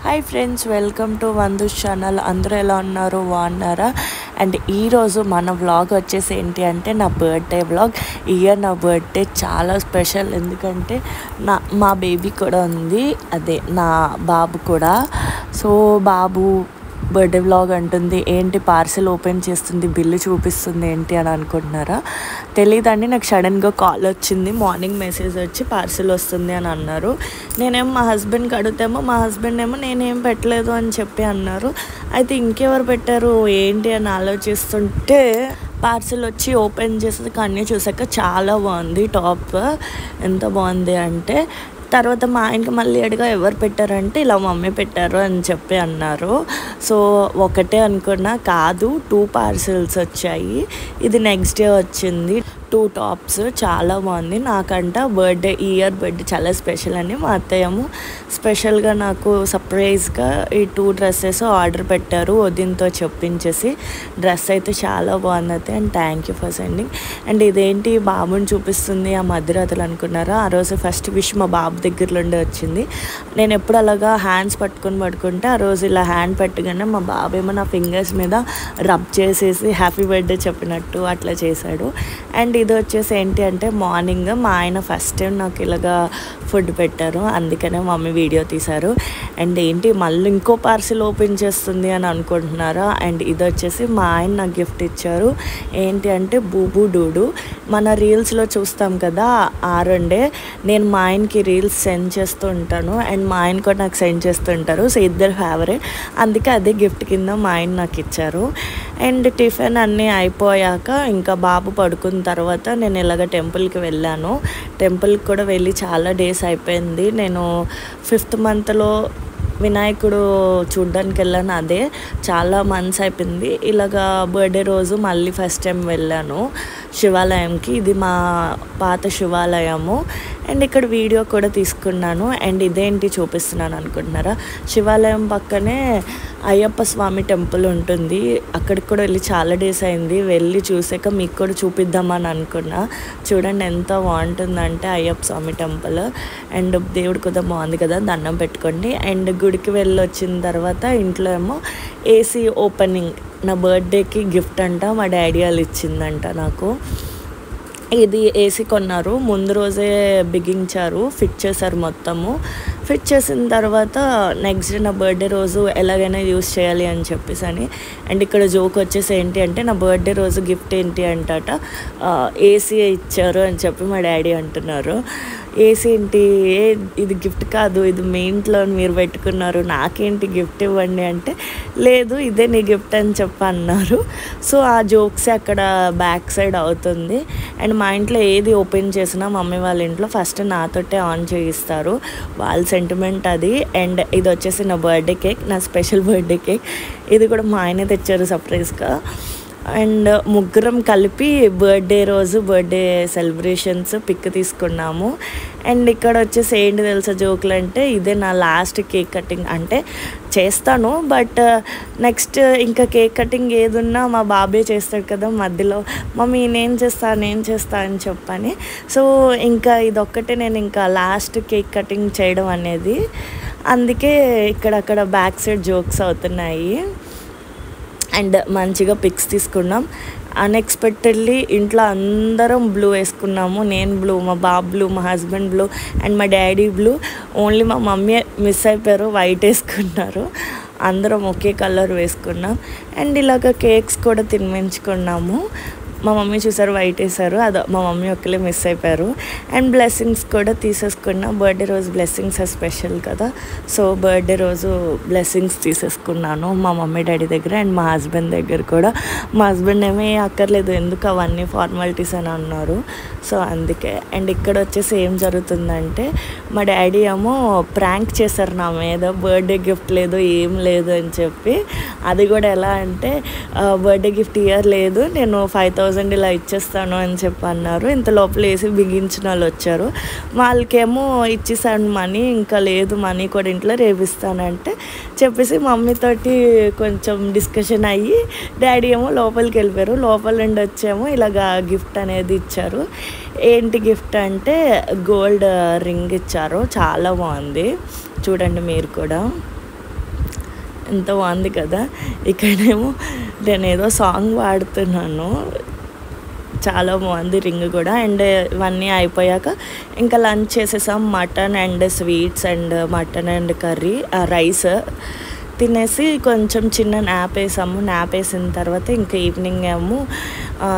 Hi friends, welcome to వందూస్ channel. అందరూ ఎలా ఉన్నారు? బాగున్నారా? అండ్ ఈరోజు మన వ్లాగ్ వచ్చేసి ఏంటి అంటే నా బర్త్డే వ్లాగ్. ఇయర్ నా బర్త్డే చాలా స్పెషల్, ఎందుకంటే మా బేబీ కూడా ఉంది, అదే నా బాబు కూడా. సో బాబు బర్త్డే వ్లాగ్ అంటుంది, ఏంటి పార్సెల్ ఓపెన్ చేస్తుంది, బిల్లు చూపిస్తుంది ఏంటి అని అనుకుంటున్నారా? తెలియదండి, నాకు సడన్గా కాల్ వచ్చింది, మార్నింగ్ మెసేజ్ వచ్చి పార్సెల్ వస్తుంది అని అన్నారు. నేనేమో మా హస్బెండ్కి అడుగుతామో మా హస్బెండ్ ఏమో నేనేం పెట్టలేదు అని చెప్పి అన్నారు. అయితే ఇంకెవరు పెట్టారు ఏంటి అని ఆలోచిస్తుంటే పార్సెల్ వచ్చి ఓపెన్ చేసేది అన్నీ చూసాక చాలా బాగుంది. టాప్ ఎంత బాగుంది అంటే, తర్వాత మా ఆయనకి మళ్ళీ అడిగా ఎవరు పెట్టారంటే ఇలా మమ్మీ పెట్టారు అని చెప్పి అన్నారు. సో ఒకటే అనుకున్నా, కాదు 2 పార్సెల్స్ వచ్చాయి. ఇది నెక్స్ట్ డే వచ్చింది. 2 టాప్స్ చాలా బాగుంది. నాకంట బర్త్డే, ఇయర్ బర్త్డే చాలా స్పెషల్ అని మా అత్తయ్యము స్పెషల్గా నాకు సర్ప్రైజ్గా ఈ 2 డ్రెస్సెస్ ఆర్డర్ పెట్టారు వదినతో చెప్పించేసి. డ్రెస్ అయితే చాలా బాగుంది and thank you for sending. And ఇదేంటి బాబుని చూపిస్తుంది ఆ మధ్యరాత్రులు అనుకున్నారా? ఆ రోజు ఫస్ట్ విష్ మా బాబు దగ్గరలో వచ్చింది. నేను ఎప్పుడు అలాగా హ్యాండ్స్ పట్టుకుంటే ఆ రోజు ఇలా హ్యాండ్ పెట్టగానే మా బాబు ఏమో నా ఫింగర్స్ మీద రబ్ చేసేసి హ్యాపీ బర్త్డే చెప్పినట్టు అట్లా చేశాడు. అండ్ ఇది వచ్చేసి ఏంటి అంటే, మార్నింగ్ మా ఆయన ఫస్ట్ టైం నాకు ఇలాగా ఫుడ్ పెట్టారు, అందుకనే మమ్మీ వీడియో తీశారు. అండ్ ఏంటి మళ్ళీ ఇంకో పార్సిల్ ఓపెన్ చేస్తుంది అని అనుకుంటున్నారా? అండ్ ఇది వచ్చేసి మా ఆయన నాకు గిఫ్ట్ ఇచ్చారు. ఏంటి అంటే బూబూ డూడు. మన రీల్స్లో చూస్తాం కదా, ఆ రెండే నేను మా ఆయనకి రీల్స్ సెండ్ చేస్తూ ఉంటాను అండ్ మా ఆయన కూడా నాకు సెండ్ చేస్తూ ఉంటారు. సో ఇద్దరు ఫేవరెట్, అందుకే అదే గిఫ్ట్ కింద మా ఆయన నాకు ఇచ్చారు. అండ్ టిఫిన్ అన్నీ అయిపోయాక ఇంకా బాబు పడుకున్న తర్వాత నేను ఇలాగ టెంపుల్కి వెళ్ళాను. టెంపుల్కి కూడా వెళ్ళి చాలా డేస్ అయిపోయింది. నేను 5th మంత్లో వినాయకుడు చూడ్డానికి వెళ్ళాను, అదే చాలా మంత్స్ అయిపోయింది. ఇలాగా బర్త్డే రోజు మళ్ళీ ఫస్ట్ టైం వెళ్ళాను శివాలయంకి. ఇది మా పాత శివాలయము అండ్ ఇక్కడ వీడియో కూడా తీసుకున్నాను. అండ్ ఇదేంటి చూపిస్తున్నాను అనుకుంటున్నారా? శివాలయం పక్కనే అయ్యప్ప స్వామి టెంపుల్ ఉంటుంది. అక్కడికి కూడా వెళ్ళి చాలా డేస్ అయింది. వెళ్ళి చూసాక మీకు కూడా చూపిద్దామని అనుకున్నా. చూడండి ఎంత బాగుంటుందంటే అయ్యప్ప స్వామి టెంపుల్. అండ్ దేవుడు కూడా బాగుంది కదా, దండం పెట్టుకోండి. అండ్ గుడికి వెళ్ళి వచ్చిన తర్వాత ఇంట్లో ఏమో ఏసీ ఓపెనింగ్, నా బర్త్డేకి గిఫ్ట్ అంట మా డాడీ వాళ్ళు ఇచ్చిందంట నాకు. ఇది ఏసీ కొన్నారు, ముందు రోజే బిగించారు, ఫిట్ చేశారు మొత్తము. ఫిట్ చేసిన తర్వాత నెక్స్ట్ డే నా బర్త్డే రోజు ఎలాగైనా యూస్ చేయాలి అని చెప్పేసి అని. అండ్ ఇక్కడ జోక్ వచ్చేసి ఏంటి అంటే, నా బర్త్డే రోజు గిఫ్ట్ ఏంటి అంటట ఏసీ ఇచ్చారు అని చెప్పి మా డాడీ అంటున్నారు. ఏసీ ఏంటి, ఇది గిఫ్ట్ కాదు, ఇది మీ ఇంట్లో మీరు పెట్టుకున్నారు, నాకేంటి గిఫ్ట్ ఇవ్వండి అంటే, లేదు ఇదే నీ గిఫ్ట్ అని చెప్పి అన్నారు. సో ఆ జోక్స్ అక్కడ బ్యాక్ సైడ్ అవుతుంది. అండ్ మా ఇంట్లో ఏది ఓపెన్ చేసినా మమ్మీ వాళ్ళ ఇంట్లో ఫస్ట్ నాతోటే ఆన్ చేయిస్తారు, వాళ్ళ సెంటిమెంట్ అది. అండ్ ఇది వచ్చేసి నా బర్త్డే కేక్, నా స్పెషల్ బర్త్డే కేక్. ఇది కూడా మా ఆయనే తెచ్చారు సర్ప్రైజ్గా. అండ్ ముగ్గురం కలిపి బర్త్డే రోజు బర్త్డే సెలబ్రేషన్స్ పిక్ తీసుకున్నాము. అండ్ ఇక్కడ వచ్చేసి ఏంటి తెలుసా జోకులు అంటే, ఇదే నా లాస్ట్ కేక్ కటింగ్. అంటే చేస్తాను బట్ నెక్స్ట్ ఇంకా కేక్ కటింగ్ ఏదున్నా మా బాబే చేస్తాడు కదా మధ్యలో, మమ్మీ నేను చేస్తా అని చెప్పని. సో ఇంకా ఇదొక్కటే నేను ఇంకా లాస్ట్ కేక్ కటింగ్ చేయడం అనేది, అందుకే ఇక్కడక్కడ బ్యాక్ సైడ్ జోక్స్ అవుతున్నాయి. అండ్ మంచిగా పిక్స్ తీసుకున్నాం. అన్ఎక్స్పెక్టెడ్లీ ఇంట్లో అందరం బ్లూ వేసుకున్నాము. నేను బ్లూ, మా బాబు బ్లూ, మా హస్బెండ్ బ్లూ అండ్ మా డాడీ బ్లూ. ఓన్లీ మా మమ్మీ మిస్ అయిపోయారు, వైట్ వేసుకున్నారు. అందరం ఒకే కలర్ వేసుకున్నాం. అండ్ ఇలాగ కేక్స్ కూడా తినిపించుకున్నాము. మా మమ్మీ చూసారు వైట్ వేసారు, అదో మా మమ్మీ ఒక్కలే మిస్ అయిపోయారు. అండ్ బ్లెస్సింగ్స్ కూడా తీసేసుకున్నా. బర్త్డే రోజు బ్లెస్సింగ్స్ స్పెషల్ కదా, సో బర్త్డే రోజు బ్లెస్సింగ్స్ తీసేసుకున్నాను మా మమ్మీ డాడీ దగ్గర అండ్ మా హస్బెండ్ దగ్గర కూడా. మా హస్బెండ్ ఏమీ అక్కర్లేదు, ఎందుకు అవన్నీ ఫార్మాలిటీస్ అని అన్నారు. సో అందుకే. అండ్ ఇక్కడ వచ్చేసి ఏం జరుగుతుందంటే, మా డాడీ ఏమో ప్రాంక్ చేశారు నా మీద, బర్త్డే గిఫ్ట్ లేదు ఏం లేదు అని చెప్పి. అది కూడా ఎలా అంటే, బర్త్డే గిఫ్ట్ ఇయర్ లేదు, నేను 5,000 ఇలా ఇచ్చేస్తాను అని చెప్పి అన్నారు. ఇంత లోపల వేసి బిగించిన వాళ్ళు వచ్చారు. వాళ్ళకేమో ఇచ్చేసాను మనీ, ఇంకా లేదు మనీ కూడా ఇంట్లో రేపిస్తానంటే చెప్పేసి మమ్మీతోటి కొంచెం డిస్కషన్ అయ్యి డాడీ ఏమో లోపలికి వెళ్ళిపోయారు. లోపల నుండి వచ్చేమో ఇలాగా గిఫ్ట్ అనేది ఇచ్చారు. ఏంటి గిఫ్ట్ అంటే గోల్డ్ రింగ్ ఇచ్చారు, చాలా బాగుంది, చూడండి మీరు కూడా. ఎంత బాగుంది కదా. ఇక్కడేమో నేను ఏదో సాంగ్ పాడుతున్నాను, చాలా బాగుంది రింగ్ కూడా. అండ్ ఇవన్నీ అయిపోయాక ఇంకా లంచ్ చేసేసాం. Mutton and sweets and mutton and curry, rice తినేసి కొంచెం చిన్న నాప్ వేసాము. నాప్ వేసిన తర్వాత ఇంకా ఈవినింగ్ ఏమో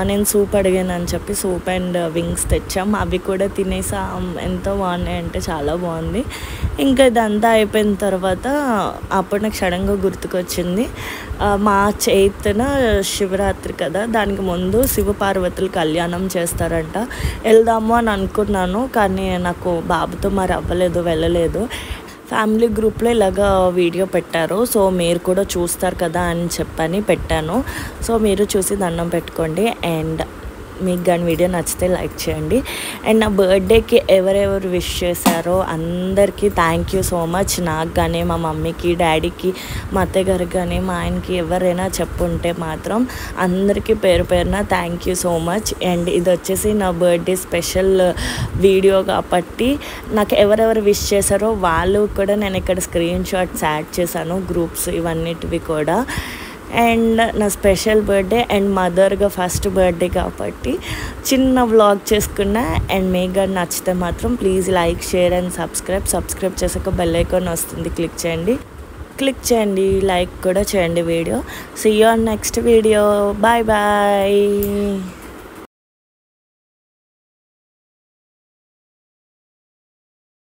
నేను సూప్ అడిగాను అని చెప్పి సూప్ అండ్ వింగ్స్ తెచ్చాం. అవి కూడా తినేసాం. ఎంతో బాగున్నాయి అంటే చాలా బాగుంది. ఇంకా ఇదంతా అయిపోయిన తర్వాత అప్పుడు నాకు సడన్గా గుర్తుకొచ్చింది, మార్చ్ 8న శివరాత్రి కదా, దానికి ముందు శివపార్వతులు కళ్యాణం చేస్తారంట. వెళ్దాము అని అనుకున్నాను, కానీ నాకు బాబుతో మరి అవ్వలేదు, వెళ్ళలేదు. ఫ్యామిలీ గ్రూప్లో ఇలాగ వీడియో పెట్టారు, సో మీరు కూడా చూస్తారు కదా అని చెప్పని పెట్టాను. సో మీరు చూసి దండం పెట్టుకోండి. అండ్ మీకు కానీ వీడియో నచ్చితే లైక్ చేయండి. అండ్ నా బర్త్డేకి ఎవరెవరు విష్ చేశారో అందరికీ థ్యాంక్ యూ సో మచ్. నాకు కానీ, మా మమ్మీకి, డాడీకి, మా అత్తయ్య గారికి కానీ, మా ఆయనకి ఎవరైనా చెప్పుంటే మాత్రం అందరికీ పేరు పేరున thank you so much. And ఇది వచ్చేసి నా బర్త్డే స్పెషల్ వీడియో కాబట్టి నాకు ఎవరెవరు విష్ చేశారో వాళ్ళు కూడా నేను ఇక్కడ స్క్రీన్ షాట్స్ యాడ్ చేశాను, గ్రూప్స్ ఇవన్నిటివి కూడా. అండ్ నా స్పెషల్ బర్త్డే అండ్ మదర్గా ఫస్ట్ బర్త్డే కాబట్టి చిన్న వ్లాగ్ చేసుకున్నా. అండ్ మీకు కానీ నచ్చితే మాత్రం please like, share and subscribe చేసాక బెల్ ఐకాన్ వస్తుంది, క్లిక్ చేయండి, లైక్ కూడా చేయండి video. See you on next video. Bye bye.